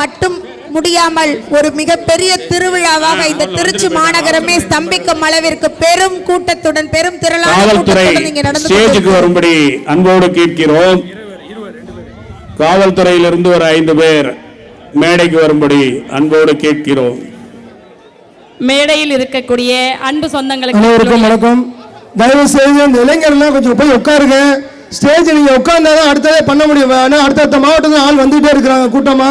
மட்டும் முடியாமல் ஒரு மிகப்பெரிய திருவிழாவாக இந்த திருச்சி மாநகரமே ஸ்தம்பிக்கும் அளவிற்கு பெரும் கூட்டத்துடன் பெரும் திரளான கூட்டத்துடன் இங்கே நடந்து வரும்படி அன்போடு கேட்கிறோம். காவல்துறையிலிருந்து ஒரு 5 பேர் மேடைக்கு வரும்படி அன்போடு கேட்கிறோம். மேடையில் இருக்கக்கூடிய அன்பு சொந்தங்களுக்கு அனைவருக்கும் வணக்கம். தயவு செய்து இந்த இளைஞர்லாம் கொஞ்சம் போய் உட்காருங்க. ஸ்டேஜ் நீங்க உட்கார்ந்தாதான் அடுத்ததே பண்ண முடியும். அடுத்தடுத்த மாவட்டத்தில் ஆள் வந்துட்டே இருக்கிறாங்க கூட்டமா.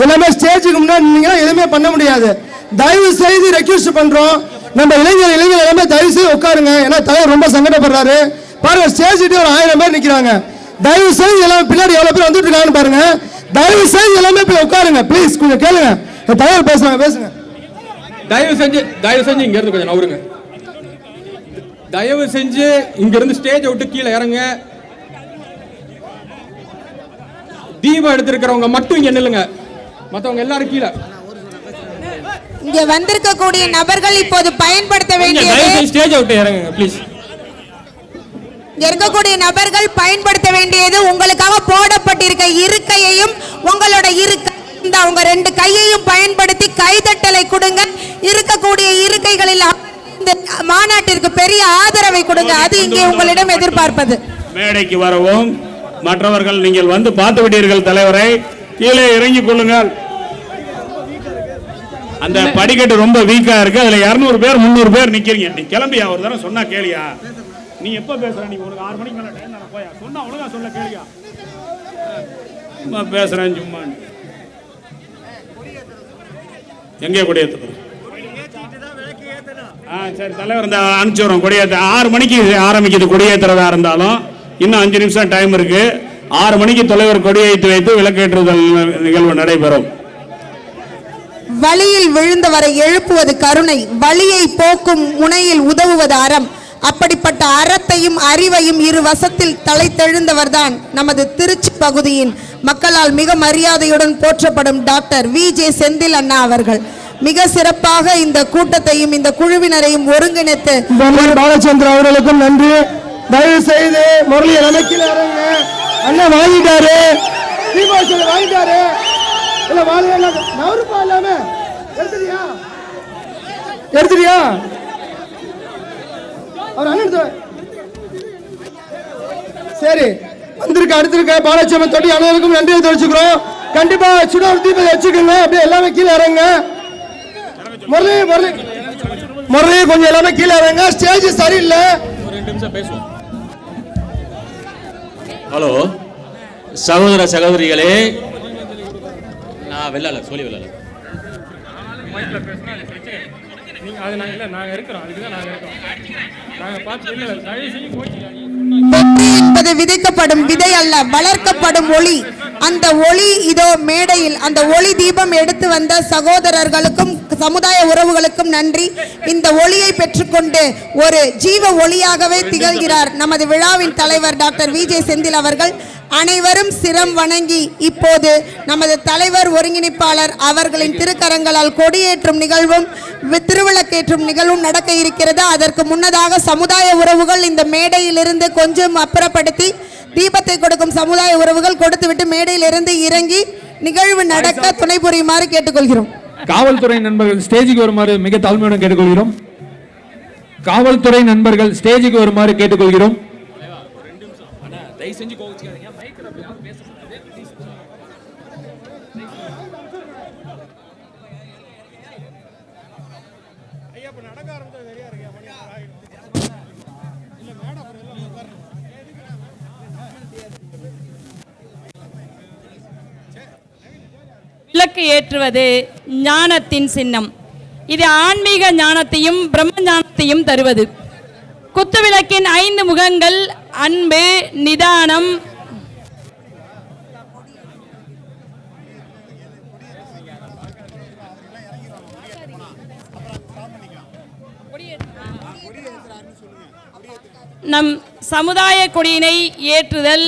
எல்லாமே ஸ்டேஜுக்கு முன்னாடி நீங்க எதுவுமே பண்ண முடியாது. தயவு செய்து ரெக்வெஸ்ட் பண்றோம். நம்ம இளைஞர் எல்லாமே தயவு செய்து உட்காருங்க. ஏன்னா தலைவர் ரொம்ப சங்கடப்படுறாரு. பாருங்க ஸ்டேஜ்கிட்ட ஒரு 1000 பேர் நிக்கிறாங்க. தயவு செய்து எல்லாம் பின்னாடி எவ்வளவு பேர் வந்துட்டு இருக்காங்கன்னு பாருங்க. தயவு செய்து எல்லாமே போய் உட்காருங்க ப்ளீஸ். கொஞ்சம் கேளுங்க. தலைவர் பேசுறாங்க, பேசுங்க. தயவு செஞ்சு இங்க இருந்து கொஞ்சம் நவருங்க. தயவு செஞ்சு இங்க இருந்து ஸ்டேஜ் விட்டு கீழே இறங்க. தீபம் எடுத்திருக்கிறவங்க மட்டும் இங்க நில்லுங்க. மத்தவங்க எல்லாரும் கீழே. இங்க வந்திருக்கக்கூடிய நபர்கள் இப்போது பயன்படுத்த வேண்டியது ஸ்டேஜ் விட்டு இறங்குங்க ப்ளீஸ். இங்க இருக்கக்கூடிய நபர்கள் பயன்படுத்த வேண்டியது உங்களுக்காக போடப்பட்டிருக்க இருக்கையையும் உங்களோட இந்த உங்க 2 கையையும் பயன்படுத்தி கைதட்டலை கொடுங்க. இருக்கக்கூடிய இருக்கைகளில் இந்த மாநாட்டிற்கு பெரிய ஆதரவை கொடுங்க. அது இங்கே உங்களிடம் எதிர்பார்ப்பது. மேடைக்கு வரவும் மற்றவர்கள் நீங்கள் வந்து பார்த்து விட்டீர்கள். தலைவரை கீழே இறங்கிக் கொள்ளுங்கள். அந்த படிக்கட்டு ரொம்ப வீக்கா இருக்கு. அதுல 200 பேர் 300 பேர் நிக்கிறீங்க. நீ கிளம்பியா? ஒரு தடவை சொன்னா கேளியா? நீ எப்ப பேசுற? நீ உனக்கு 6 மணிக்கு மேல டைம் தானே. போயா சொன்னா ஒழுங்கா சொல்ல கேளியா? சும்மா பேசுறேன் சும்மா. எங்கே கொடியேற்ற? சரி தலைவர் இந்த அனுப்பிச்சுறோம். கொடியேற்ற 6 மணிக்கு ஆரம்பிக்குது. கொடியேற்றுறதா இருந்தாலும் இன்னும் 5 நிமிஷம் டைம் இருக்கு. 6 மணிக்கு தலைவர் கொடியேற்றி வைத்து விளக்கேற்றுதல் நிகழ்வு நடைபெறும். வழியில் விழுந்தவரை எழுப்புவது கருணை, வழியை போக்கும் முனையில் உதவுவது அறம். அப்படிப்பட்ட அறத்தையும் அறிவையும் இரு வசத்தில் தலைத்தெழுந்தவர் தான் நமது திருச்சி பகுதியின் மக்களால் மிக மரியாதையுடன் போற்றப்படும் டாக்டர் வி.ஜே. செந்தில் அண்ணா அவர்கள். மிக சிறப்பாக இந்த கூட்டத்தையும் இந்த குழுவினரையும் ஒருங்கிணைத்து பாலச்சந்திரன் அவர்களுக்கும் நன்றி. தயவு செய்து முரளியை நினைக்கல அண்ணா வாங்கிட்டாரு. வாங்கிட்டாரு. இல்ல வாங்க நவருப்பா இல்லாம எடுத்துறியா அவர் அண்ணன் சரி வந்திருக்க. அடுத்திருக்க பாலச்சந்திரன் தொட்டி அனைவருக்கும் நன்றியை தெரிவிச்சுக்கிறோம். கண்டிப்பா சுடர் தீபத்தை வச்சுக்கோங்க. அப்படியே எல்லாமே கீழே இறங்க. முரளி கொஞ்சம் எல்லாமே கீழே இறங்க. ஸ்டேஜ் சரியில்லை. ஒரு 2 நிமிஷம் பேசுவோம். ஹலோ சகோதர சகோதரிகளே, நான் வெள்ளால சொல்லி வெள்ளால என்பது விதைக்கப்படும் விதை அல்ல, வளர்க்கப்படும் ஒளி. அந்த ஒளி இதோ மேடையில் அந்த ஒளி தீபம் எடுத்து வந்த சகோதரர்களுக்கும் சமுதாய உறவுகளுக்கும் நன்றி. இந்த ஒளியை பெற்றுக்கொண்டு ஒரு ஜீவ ஒளியாகவே திகழ்கிறார் நமது விழாவின் தலைவர் டாக்டர் வி.ஜே. செந்தில் அவர்கள். அனைவரும் சிரம் வணங்கி இப்போது நமது தலைவர் ஒருங்கிணைப்பாளர் அவர்களின் திருக்கரங்களால் கொடியேற்றும் நிகழ்வும் திருவிளக்கேற்றும் நிகழ்வும் நடக்க இருக்கிறது. அதற்கு முன்னதாக சமுதாய உறவுகள் இந்த மேடையிலிருந்து கொஞ்சம் அப்புறப்படுத்தி தீபத்தை கொடுக்கும் சமுதாய உறவுகள் கொடுத்துவிட்டு மேடையிலிருந்து இறங்கி நிகழ்வு நடக்க துணை புரியுமாறு கேட்டுக்கொள்கிறோம். காவல்துறை நண்பர்கள் ஸ்டேஜுக்கு வருமாறு மிக தாழ்மையுடன் கேட்டுக்கொள்கிறோம். காவல்துறை நண்பர்கள் ஸ்டேஜுக்கு வருமாறு கேட்டுக்கொள்கிறோம். விளக்கு ஏற்றுவது ஞானத்தின் சின்னம். இது ஆன்மீக ஞானத்தையும் பிரம்ம ஞானத்தையும் தருவது. குத்துவிளக்கின் 5 முகங்கள் அன்பு, நிதானம், நம் சமுதாய கொடியினை ஏற்றுதல்.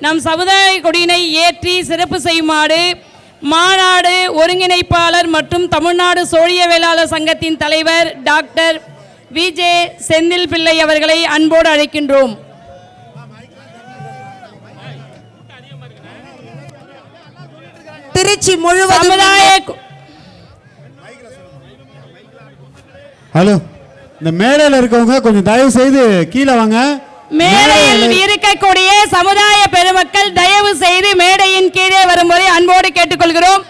நம் சமுதாய கொடியினை ஏற்றி சிறப்பு செய்யுமாறு மாநாடு ஒருங்கிணைப்பாளர் மற்றும் தமிழ்நாடு சோழிய வேளாளர் சங்கத்தின் தலைவர் டாக்டர் வி.ஜே. செந்தில் பிள்ளை அவர்களை அன்போடு அழைக்கின்றோம். திருச்சி முழுவதும் சமுதாய ஹலோ, இந்த மேடையில் இருக்கவங்க கொஞ்சம் தயவு செய்து கீழே வாங்க. மேடையில் இருக்கக்கூடிய சமுதாய பெருமக்கள் தயவு செய்து மேடையின் கீழே வரும்படி அன்போடு கேட்டுக்கொள்கிறோம்.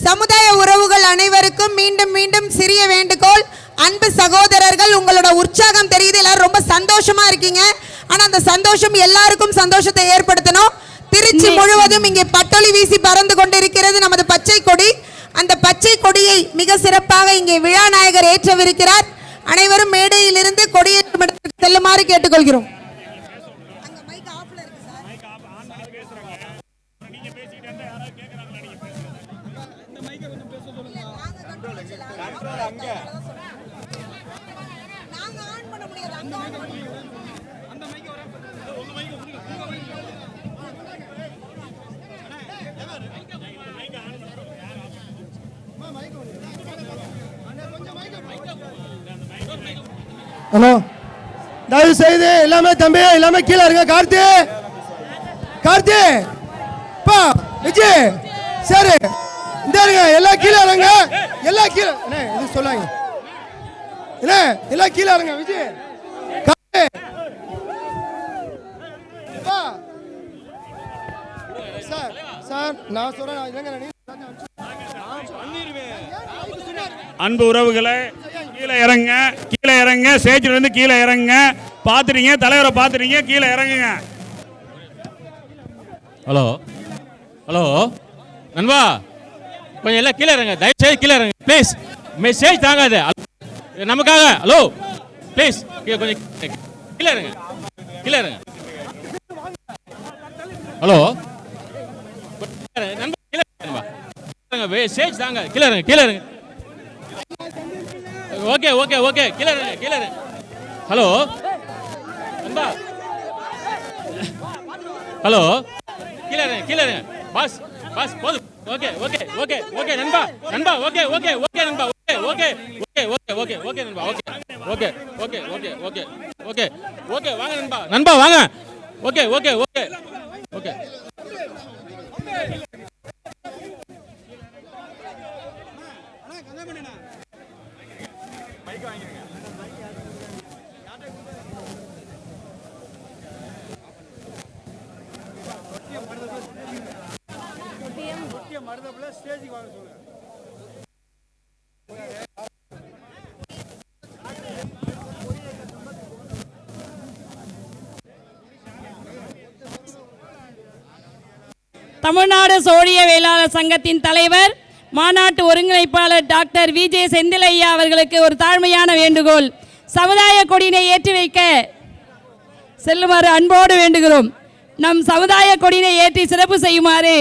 சமுதாய உறவுகள் அனைவருக்கும் மீண்டும் மீண்டும் சிறிய வேண்டுகோள். அன்பு சகோதரர்கள், உங்களோட உற்சாகம் தெரியுது, எல்லாரும் ரொம்ப சந்தோஷமா இருக்கீங்க. ஆனா அந்த சந்தோஷம் எல்லாருக்கும் சந்தோஷத்தை ஏற்படுத்தணும். திருச்சி முழுவதும் இங்கே பட்டொலி வீசி பறந்து கொண்டிருக்கிறது நமது பச்சை கொடி. அந்த பச்சை கொடியை மிக சிறப்பாக இங்கே விழாநாயகர் ஏற்றவிருக்கிறார். அனைவரும் மேடையில் இருந்து கொடியேற்றம் இடத்திற்கு செல்லுமாறு கேட்டுக்கொள்கிறோம். ஹலோ, தயவு செய்து எல்லாமே தம்பி எல்லாமே கீழே இருங்க. கார்த்தி பா விஜய் சரி இந்த இருங்க, எல்லாம் கீழே இறங்க. எல்லாம் கீழே இது சொல்லாங்க. எல்லாம் கீழே இறங்க. விஜய் சார் சார் நான் சொல்றேன். அன்பு உறவுகளை கீழே இறங்க, ஸ்டேஜ்ல இருந்து கீழே இறங்க. பாத்துறீங்க, தலைவரை பாத்துறீங்க, கீழே இறங்குங்க. ஹலோ ஹலோ நண்பா, கொஞ்சம் எல்லாம் கீழே இறங்க, தயவு செய்து கீழே இறங்க ப்ளீஸ். மெசேஜ் தாங்காது நமக்காக. ஹலோ ப்ளீஸ் கொஞ்சம் கீழே இறங்க. ஹலோ நண்பா, கீழே இறங்க, மெசேஜ் தாங்க. கீழே இறங்க. ஓகே கீழே இறங்க. ஹலோ நண்பா, ஹலோ கீழே இறங்க. பாஸ் போதும். ஓகே நண்பா. நண்பா ஓகே நண்பா. ஓகே வாங்க நண்பா வாங்க. ஓகே தமிழ்நாடு சோழிய வேளாளர் சங்கத்தின் தலைவர் மாநாட்டு ஒருங்கிணைப்பாளர் டாக்டர் விஜே செந்திலையா அவர்களுக்கு ஒரு தாழ்மையான வேண்டுகோள். சமுதாய கொடியினை ஏற்றி வைக்க செல்லுமாறு அன்போடு வேண்டுகிறோம். நம் சமுதாய கொடியினை ஏற்றி சிறப்பு செய்யுமாறு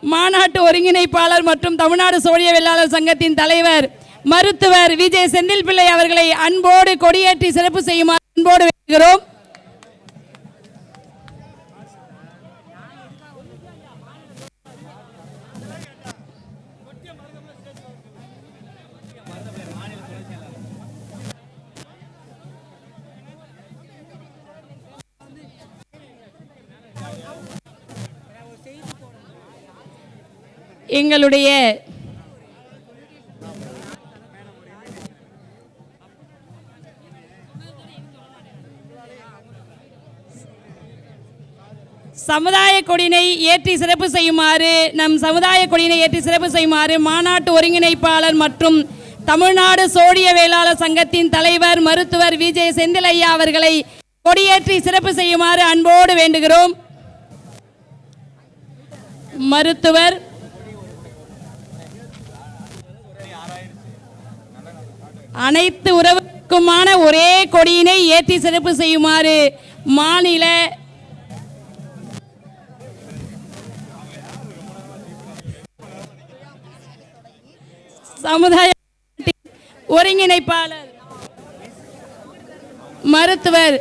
மாநாட்டு ஒருங்கிணைப்பாளர் மற்றும் தமிழ்நாடு சோழிய வேளாளர் சங்கத்தின் தலைவர் மருத்துவர் விஜே செந்தில் பிள்ளை அவர்களை அன்போடு கொடியேற்றி சிறப்பு செய்யுமாறு அன்போடு வேண்டுகிறோம். எங்களுடைய சமுதாய கொடியினை ஏற்றி சிறப்பு செய்யுமாறு மாநாட்டு ஒருங்கிணைப்பாளர் மற்றும் தமிழ்நாடு சோழிய வேளாளர் சங்கத்தின் தலைவர் மருத்துவர் விஜே செந்திலையா அவர்களை கொடியேற்றி சிறப்பு செய்யுமாறு அன்போடு வேண்டுகிறோம். மருத்துவர் அனைத்து உறவுக்குமான ஒரே கொடியினை ஏற்றி சிறப்பு செய்யுமாறு மாநில சமுதாய ஒருங்கிணைப்பாளர் மருத்துவர்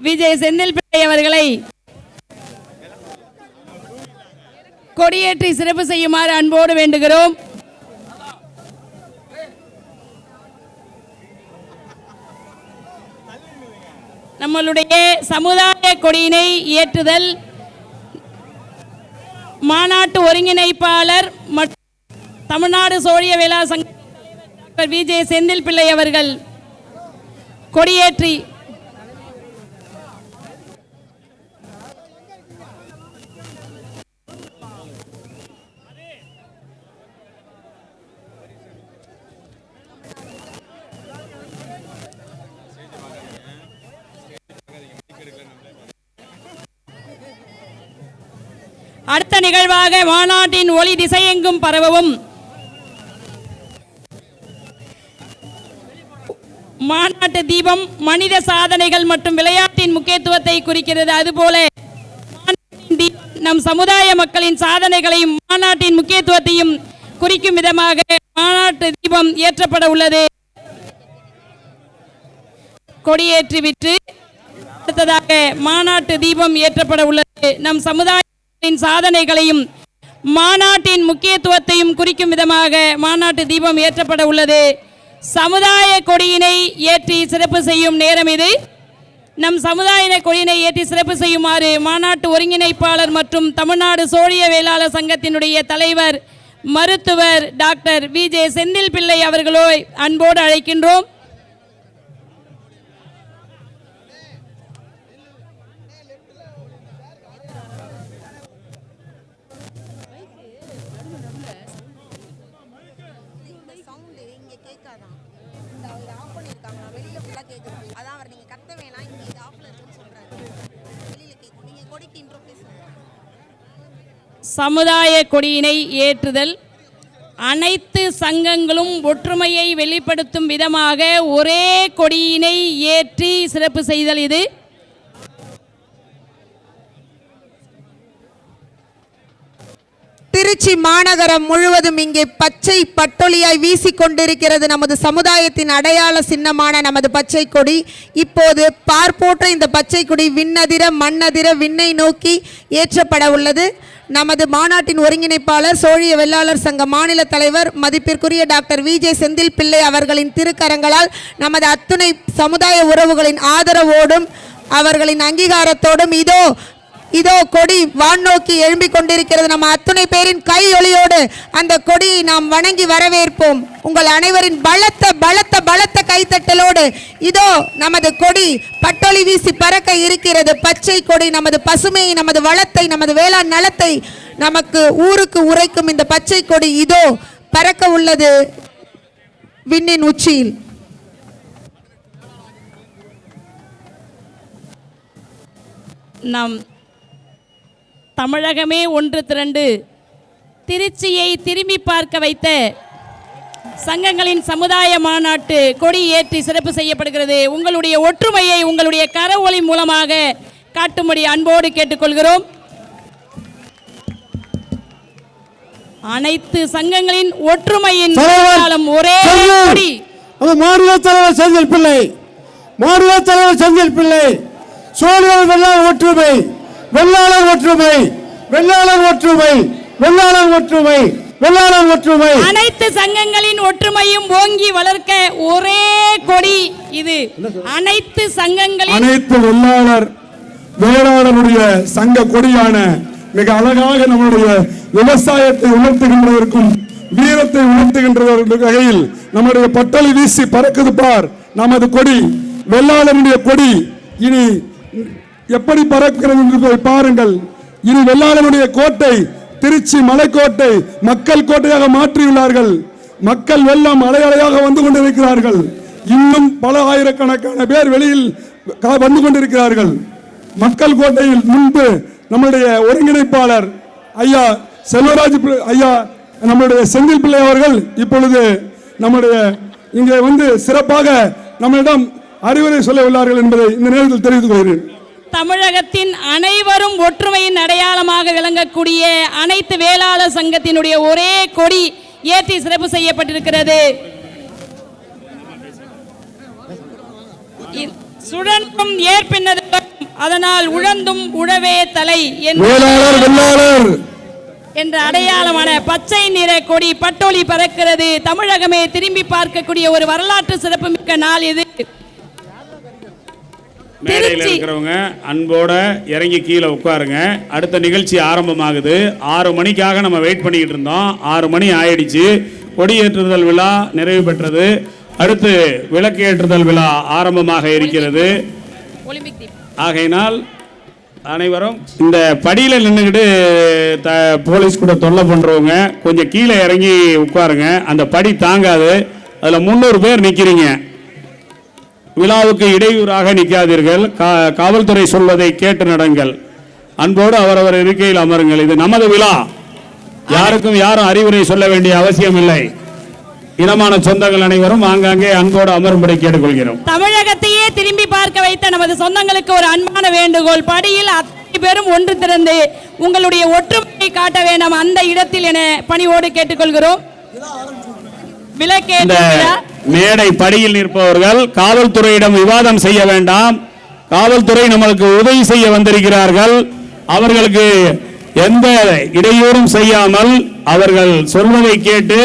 விஜய் செந்தில் பிள்ளை அவர்களை கொடியேற்றி சிறப்பு செய்யுமாறு அன்போடு வேண்டுகிறோம். நம்மளுடைய சமுதாய கொடியினை ஏற்றுதல் மாநாட்டு ஒருங்கிணைப்பாளர் மற்றும் தமிழ்நாடு சோழிய வேளாளர் சங்க தலைவர் விஜே செந்தில் பிள்ளை அவர்கள் கொடியேற்றி அடுத்த நிகழ்வாக மாநாட்டின் ஒளி திசையெங்கும் பரவவும் மாநாட்டு தீபம் மனித சாதனைகள் மற்றும் விளையாட்டின் முக்கியத்துவத்தை குறிக்கிறது. அதுபோல மாநாட்டின் தீபம் நம் சமுதாய மக்களின் சாதனைகளையும் மாநாட்டின் முக்கியத்துவத்தையும் குறிக்கும் விதமாக மாநாட்டு தீபம் ஏற்றப்பட உள்ளது. கொடியேற்றிவிட்டு அடுத்ததாக மாநாட்டு தீபம் ஏற்றப்பட உள்ளது. நம் சமுதாயத்தின் சாதனைகளையும் மாநாட்டின் முக்கியத்துவத்தையும் குறிக்கும் விதமாக மாநாட்டு தீபம் ஏற்றப்பட உள்ளது. சமுதாய கொடியினை ஏற்றி சிறப்பு செய்யும் நேரம் இது. நம் சமுதாய கொடியினை ஏற்றி சிறப்பு செய்யுமாறு மாநாட்டு ஒருங்கிணைப்பாளர் மற்றும் தமிழ்நாடு சோழிய வேளாளர் சங்கத்தினுடைய தலைவர் மருத்துவர் டாக்டர் விஜே செந்தில் பிள்ளை அவர்களோ அன்போடு அழைக்கின்றோம். சமுதாய கொடியினை ஏற்றுதல். அனைத்து சங்கங்களும் ஒற்றுமையை வெளிப்படுத்தும் விதமாக ஒரே கொடியினை ஏற்றி சிறப்பு செய்தல் இது. திருச்சி மாநகரம் முழுவதும் இங்கே பச்சை பட்டொலியாய் வீசிக்கொண்டிருக்கிறது நமது சமுதாயத்தின் அடையாள சின்னமான நமது பச்சை கொடி. இப்போது பார்ப்போற்ற இந்த பச்சை கொடி விண்ணதிர மண்ணதிர விண்ணை நோக்கி ஏற்றப்பட உள்ளது. நமது மாநாட்டின் ஒருங்கிணைப்பாளர் சோழிய வெள்ளாளர் சங்க மாநில தலைவர் மதிப்பிற்குரிய டாக்டர் விஜே செந்தில் பிள்ளை அவர்களின் திருக்கரங்களால் நமது அத்துணை சமுதாய உறவுகளின் ஆதரவோடும் அவர்களின் அங்கீகாரத்தோடும் இதோ கொடி வானோக்கி எழும்பிக் கொண்டிருக்கிறது. நம்ம அத்துணை பேரின் கை ஒளியோடு அந்த கொடியை நாம் வணங்கி வரவேற்போம். உங்கள் அனைவரின் பலத்த பலத்த பலத்த கைத்தட்டலோடு இதோ நமது கொடி பட்டொலி வீசி பறக்க இருக்கிறது. பச்சை கொடி நமது பசுமையை, நமது வளத்தை, நமது வேளாண் நலத்தை நமக்கு ஊருக்கு உரைக்கும் இந்த பச்சை கொடி இதோ பறக்க உள்ளது விண்ணின் உச்சியில். நாம் தமிழகமே ஒன்று திரண்டு திருச்சியை திரும்பி பார்க்க வைத்த சங்கங்களின் சமுதாய மாநாட்டு கொடி ஏற்றி சிறப்பு செய்யப்படுகிறது. உங்களுடைய ஒற்றுமையை உங்களுடைய கரவொலி மூலமாக காட்டும்படி அன்போடு கேட்டுக்கொள்கிறோம். அனைத்து சங்கங்களின் ஒற்றுமையின் ஒரே கொடி. மாநில தலைவர் செந்தில் பிள்ளை, மாநில தலைவர் செந்தில் பிள்ளை, சோழியர் வெள்ளாளர் ஒற்றுமை, வெள்ளாளர் ஒற்றுமை, வெள்ளாளர் ஒற்றுமை, வெள்ளாளர் ஒற்றுமை, வெள்ளாளர் ஒற்றுமை. அனைத்து சங்கங்களின் ஒற்றுமையும் ஓங்கி வளர்க்க ஒரே கொடி இது. அனைத்து சங்கங்களின் அனைத்து வெள்ளாளர் வேளாளருடைய சங்க கொடியான மிக அழகாக நம்முடைய விவசாயத்தை உணர்த்துகின்றதற்கும் வீரத்தை உணர்த்துகின்ற வகையில் நம்முடைய பட்டொலி வீசி பறக்குது பார் நமது கொடி, வெள்ளாளருடைய கொடி. இனி எப்படி பறக்கிறது என்று பாருங்கள். இனி வெள்ளாளருடைய கோட்டை திருச்சி மலைக்கோட்டை மக்கள் கோட்டையாக மாற்றியுள்ளார்கள். மக்கள் வெள்ளம் அலையலையாக வந்து கொண்டிருக்கிறார்கள். இன்னும் பல ஆயிரக்கணக்கான பேர் வெளியில் வந்து கொண்டிருக்கிறார்கள். மக்கள் கோட்டையில் முன்பு நம்முடைய ஒருங்கிணைப்பாளர் ஐயா செல்வராஜ் ஐயா நம்முடைய செந்தில் பிள்ளை அவர்கள் இப்பொழுது நம்முடைய இங்கே வந்து சிறப்பாக நம்மளிடம் அறிவுரை சொல்ல உள்ளார்கள் என்பதை இந்த நேரத்தில் தெரிவித்துக் கொள்கிறேன். தமிழகத்தின் அனைவரும் ஒற்றுமையின் அடையாளமாக விளங்கக்கூடிய அனைத்து வேளாளர் சங்கத்தினுடைய ஒரே கொடி ஏற்றி சிறப்பு செய்யப்பட்டிருக்கிறது. சுழன்றும் ஏற்பின்னதும் அதனால் உழந்தும் உழவே தலை என்ற அடையாளமான பச்சை நிற கொடி பட்டொலி பறக்கிறது. தமிழகமே திரும்பி பார்க்கக்கூடிய ஒரு வரலாற்று சிறப்புமிக்க நாள் இது. மேடையில் திருச்சி இருக்கிறவங்க அன்போட இறங்கி கீழே உட்காருங்க. அடுத்த நிகழ்ச்சி ஆரம்பமாகுது. 6 மணிக்காக நம்ம வெயிட் பண்ணிக்கிட்டு இருந்தோம். 6 மணி ஆயிடுச்சு. கொடியேற்றுதல் விழா நிறைவு பெற்றது. அடுத்து விளக்கு ஏற்றுதல் விழா ஆரம்பமாக இருக்கிறது. ஒலிம்பிக் தீபம். ஆகையினால் அனைவரும் இந்த படியில் நின்றுக்கிட்டு போலீஸ் கூட தொல்லை பண்ணுறவங்க கொஞ்சம் கீழே இறங்கி உட்காருங்க. அந்த படி தாங்காது. அதில் 300 பேர் நிற்கிறீங்க. விழாவுக்கு இடையூறாக நிற்காதீர்கள். காவல்துறை சொல்வதை கேட்டு நடங்கள். அன்போடு அவரவர் இருக்கையில் அமருங்கள். இது நமது விழா. யாருக்கும் யாரும் அறிவுரை சொல்ல வேண்டிய அவசியம் இல்லை. இனமான சொந்தங்கள் அனைவரும் ஆங்காங்கே அன்போடு அமரும்படி கேட்டுக்கொள்கிறோம். தமிழகத்தையே திரும்பி பார்க்க வைத்த நமது சொந்தங்களுக்கு ஒரு அன்பான வேண்டுகோள். படியில் அத்தனை பேரும் ஒன்று திறந்து உங்களுடைய ஒற்றுமையை காட்ட வேண்டாம் அந்த இடத்தில் என பணியோடு கேட்டுக்கொள்கிறோம். இந்த மேடை படியில் நிற்பவர்கள் காவல்துறையிடம் விவாதம் செய்ய வேண்டாம். காவல்துறை நம்மளுக்கு உதவி செய்ய வந்திருக்கிறார்கள். அவர்களுக்கு எந்த இடையூறும் செய்யாமல் அவர்கள் சொல்வதை கேட்டு